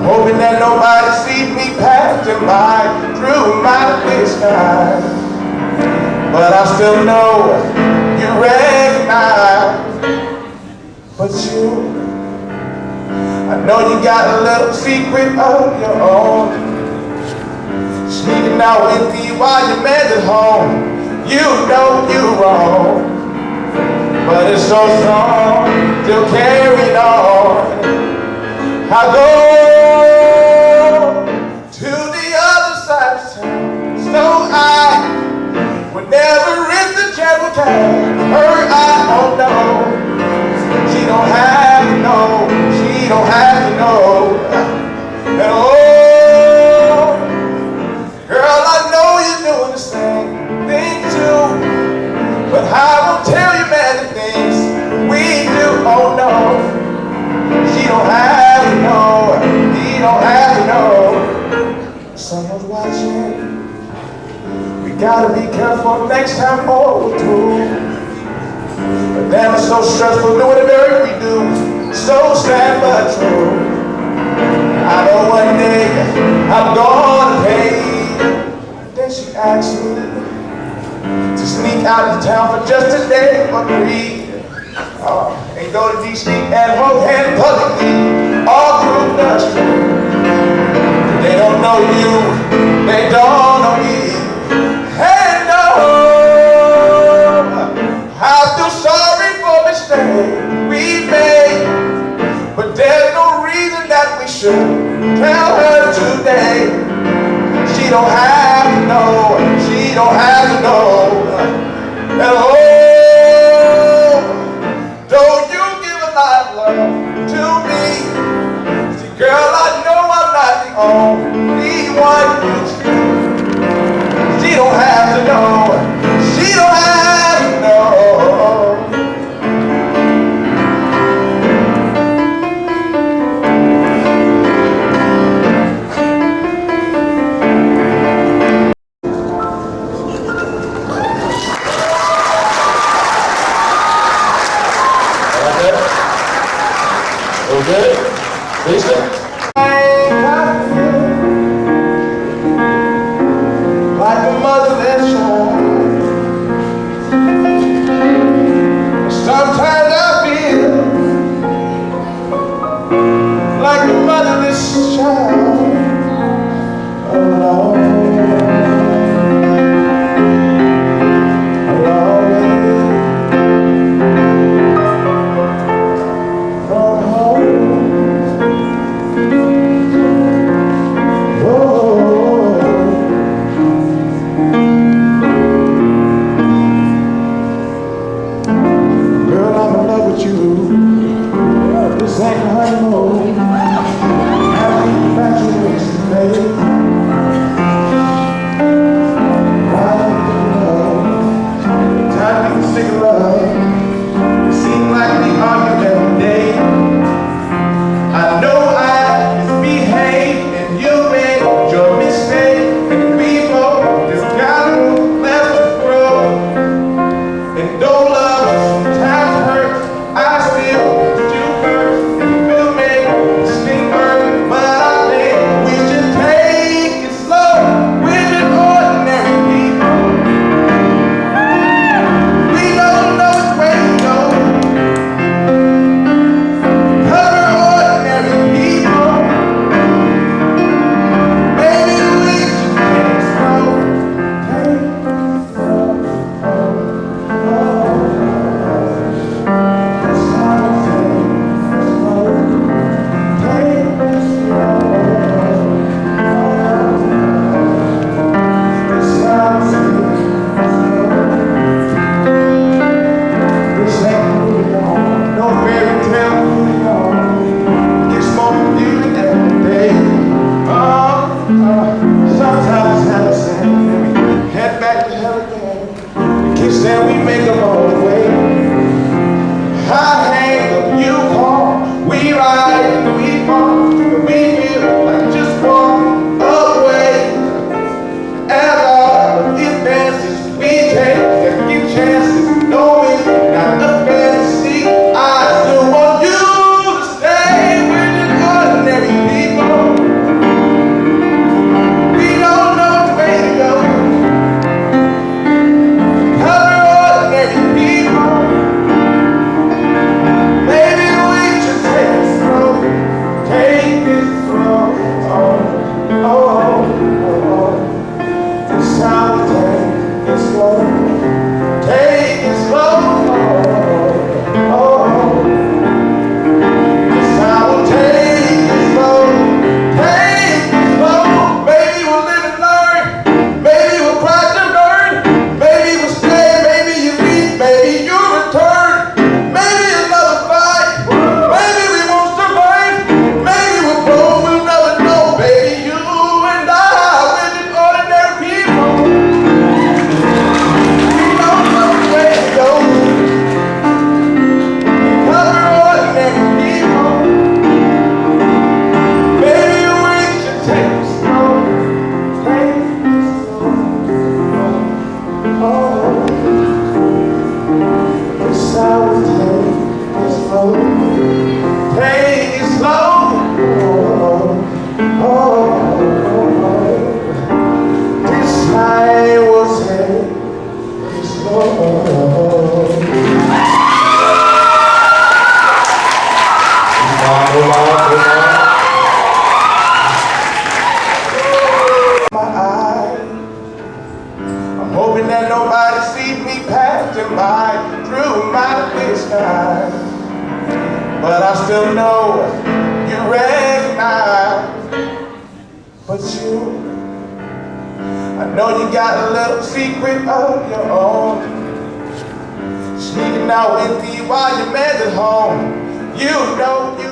hoping that nobody sees me passing by through my disguise. But I still know you recognize. But you, I know you got a little secret of your own, sneaking out with me while your man's at home. You know you're wrong, but it's so strong, still carrying on. I go to the other side of town, so I would never risk the chance with her. I don't know. She don't have to know. She don't have to know. And oh, girl, I know you're doing the same thing too, but I won't tell you many things we do. Oh no, she don't have to know. He don't have to know. Someone's watching. We gotta be careful next time or two. But damn, it's so stressful doing the very we do. So sad but true. I know one day I'm gonna pay. Then she asked me to sneak out of town for just a day or three, and go to DC and hold hands publicly all through the street. They don't know you, they don't know me. Hey, no, I feel sorry for mistakes we made, but there's no reason that we should tell her today. She don't have to know, she don't have to know. And oh, don't you give a lot of love to me. See, girl, I know I'm not the only one you see. She don't have to know, she don't have to know. Okay, Lisa. Like a motherless child. Sometimes I feel like a motherless child alone. This ain't honeymoon. right through my clear sky. But I still know you recognize. But you, I know you got a little secret of your own, sneaking out with me while your man's at home. You know you